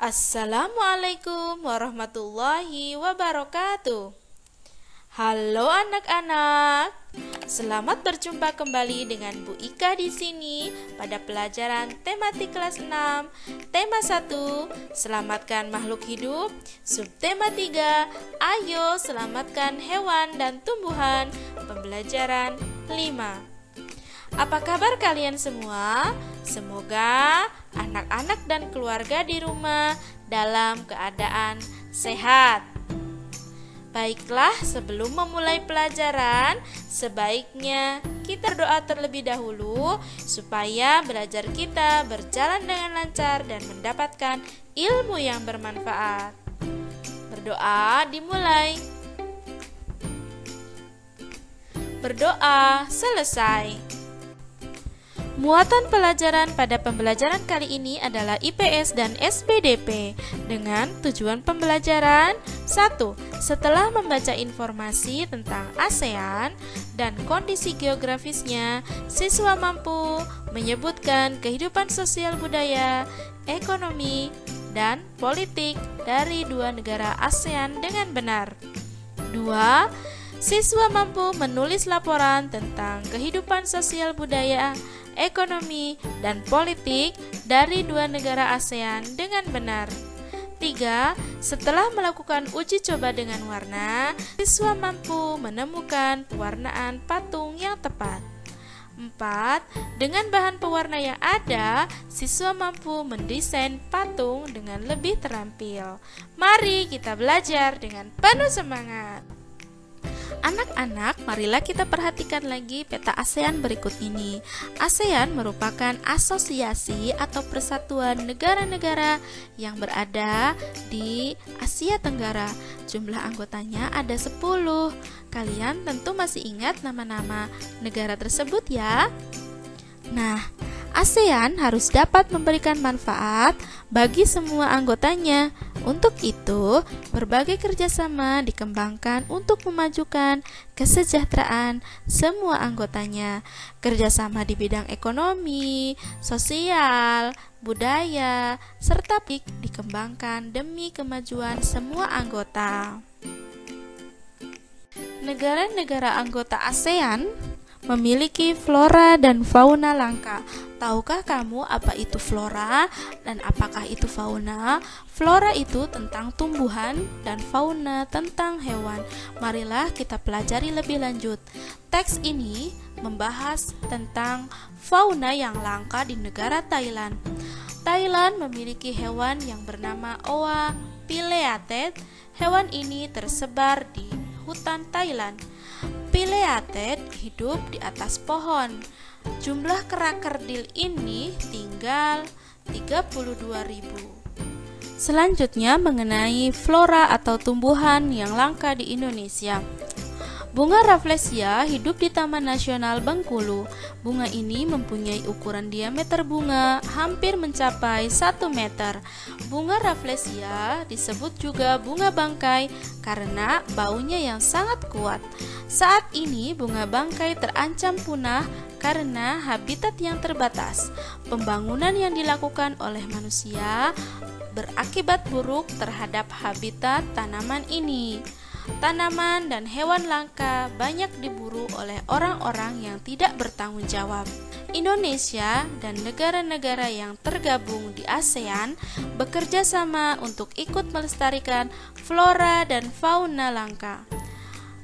Assalamualaikum warahmatullahi wabarakatuh. Halo anak-anak. Selamat berjumpa kembali dengan Bu Ika di sini pada pelajaran tematik kelas 6, tema 1, selamatkan makhluk hidup, subtema 3, ayo selamatkan hewan dan tumbuhan, pembelajaran 5. Apa kabar kalian semua? Semoga anak-anak dan keluarga di rumah dalam keadaan sehat. Baiklah, sebelum memulai pelajaran, sebaiknya kita berdoa terlebih dahulu supaya belajar kita berjalan dengan lancar dan mendapatkan ilmu yang bermanfaat. Berdoa dimulai. Berdoa selesai. Muatan pelajaran pada pembelajaran kali ini adalah IPS dan SPDP dengan tujuan pembelajaran 1. Setelah membaca informasi tentang ASEAN dan kondisi geografisnya, siswa mampu menyebutkan kehidupan sosial budaya, ekonomi, dan politik dari dua negara ASEAN dengan benar. 2. Siswa mampu menulis laporan tentang kehidupan sosial budaya, ekonomi, dan politik dari dua negara ASEAN dengan benar. 3. Setelah melakukan uji coba dengan warna, siswa mampu menemukan pewarnaan patung yang tepat. 4. Dengan bahan pewarna yang ada, siswa mampu mendesain patung dengan lebih terampil. Mari kita belajar dengan penuh semangat. Anak-anak, marilah kita perhatikan lagi peta ASEAN berikut ini. ASEAN merupakan asosiasi atau persatuan negara-negara yang berada di Asia Tenggara. Jumlah anggotanya ada 10. Kalian tentu masih ingat nama-nama negara tersebut ya? Nah, ASEAN harus dapat memberikan manfaat bagi semua anggotanya. Untuk itu, berbagai kerjasama dikembangkan untuk memajukan kesejahteraan semua anggotanya. Kerjasama di bidang ekonomi, sosial, budaya, serta dikembangkan demi kemajuan semua anggota. Negara-negara anggota ASEAN memiliki flora dan fauna langka. Tahukah kamu apa itu flora dan apakah itu fauna? Flora itu tentang tumbuhan dan fauna tentang hewan. Marilah kita pelajari lebih lanjut. Teks ini membahas tentang fauna yang langka di negara Thailand. Thailand memiliki hewan yang bernama Oa pileated. Hewan ini tersebar di hutan Thailand. Pileated hidup di atas pohon. Jumlah kera kerdil ini tinggal 32.000. Selanjutnya mengenai flora atau tumbuhan yang langka di Indonesia. Bunga Rafflesia hidup di Taman Nasional Bengkulu. Bunga ini mempunyai ukuran diameter bunga hampir mencapai 1 meter. Bunga Rafflesia disebut juga bunga bangkai karena baunya yang sangat kuat. Saat ini bunga bangkai terancam punah karena habitat yang terbatas. Pembangunan yang dilakukan oleh manusia berakibat buruk terhadap habitat tanaman ini. Tanaman dan hewan langka banyak diburu oleh orang-orang yang tidak bertanggung jawab. Indonesia dan negara-negara yang tergabung di ASEAN bekerja sama untuk ikut melestarikan flora dan fauna langka.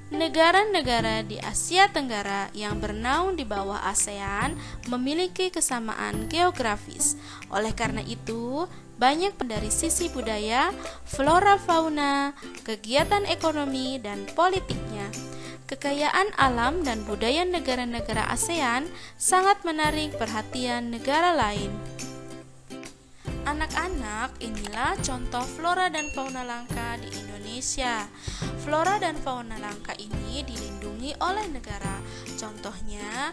Negara-negara di Asia Tenggara yang bernaung di bawah ASEAN memiliki kesamaan geografis. Oleh karena itu, banyak dari sisi budaya, flora fauna, kegiatan ekonomi, dan politiknya. Kekayaan alam dan budaya negara-negara ASEAN sangat menarik perhatian negara lain. Anak-anak, inilah contoh flora dan fauna langka di Indonesia. Flora dan fauna langka ini dilindungi oleh negara. Contohnya,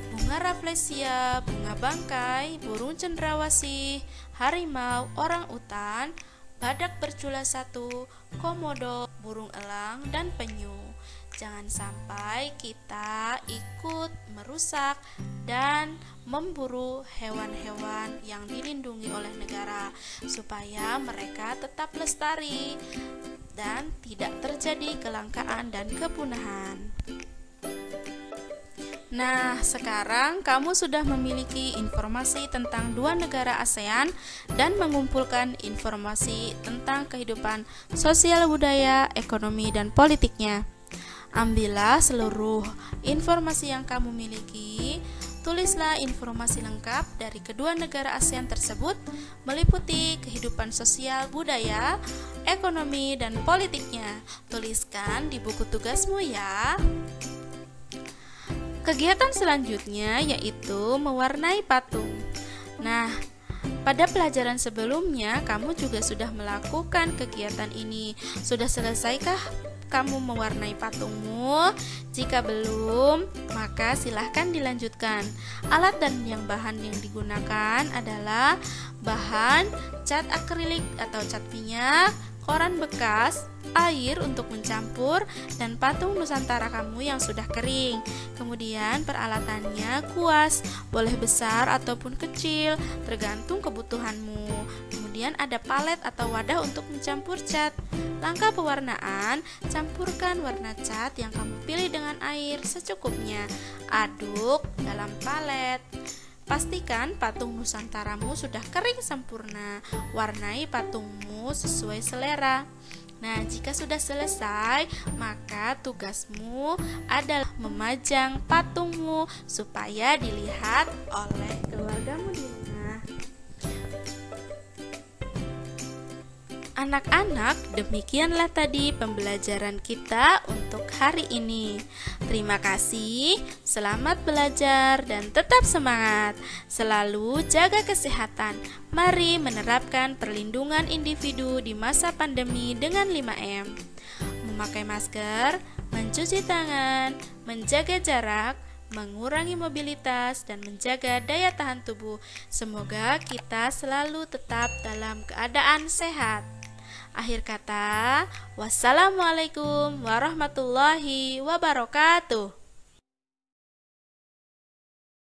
bunga Rafflesia, bunga bangkai, burung cendrawasih, harimau, orang utan, badak bercula 1, komodo, burung elang, dan penyu. Jangan sampai kita ikut merusak dan memburu hewan-hewan yang dilindungi oleh negara supaya mereka tetap lestari dan tidak terjadi kelangkaan dan kepunahan. Nah, sekarang kamu sudah memiliki informasi tentang dua negara ASEAN dan mengumpulkan informasi tentang kehidupan sosial, budaya, ekonomi, dan politiknya. Ambillah seluruh informasi yang kamu miliki, tulislah informasi lengkap dari kedua negara ASEAN tersebut meliputi kehidupan sosial, budaya, ekonomi, dan politiknya. Tuliskan di buku tugasmu ya. Kegiatan selanjutnya yaitu mewarnai patung. Nah, pada pelajaran sebelumnya kamu juga sudah melakukan kegiatan ini. Sudah selesaikah kamu mewarnai patungmu? Jika belum, maka silahkan dilanjutkan. Alat dan bahan yang digunakan adalah bahan cat akrilik atau cat minyak, koran bekas, air untuk mencampur, dan patung Nusantara kamu yang sudah kering. Kemudian peralatannya kuas, boleh besar ataupun kecil, tergantung kebutuhanmu. Kemudian ada palet atau wadah untuk mencampur cat. Langkah pewarnaan, campurkan warna cat yang kamu pilih dengan air secukupnya. Aduk dalam palet. Pastikan patung Nusantaramu sudah kering sempurna. Warnai patungmu sesuai selera. Nah, jika sudah selesai, maka tugasmu adalah memajang patungmu supaya dilihat oleh keluargamu di rumah. Anak-anak, demikianlah tadi pembelajaran kita untuk hari ini. Terima kasih, selamat belajar dan tetap semangat. Selalu jaga kesehatan. Mari menerapkan perlindungan individu di masa pandemi dengan 5M. Memakai masker, mencuci tangan, menjaga jarak, mengurangi mobilitas, dan menjaga daya tahan tubuh. Semoga kita selalu tetap dalam keadaan sehat. Akhir kata, wassalamualaikum warahmatullahi wabarakatuh.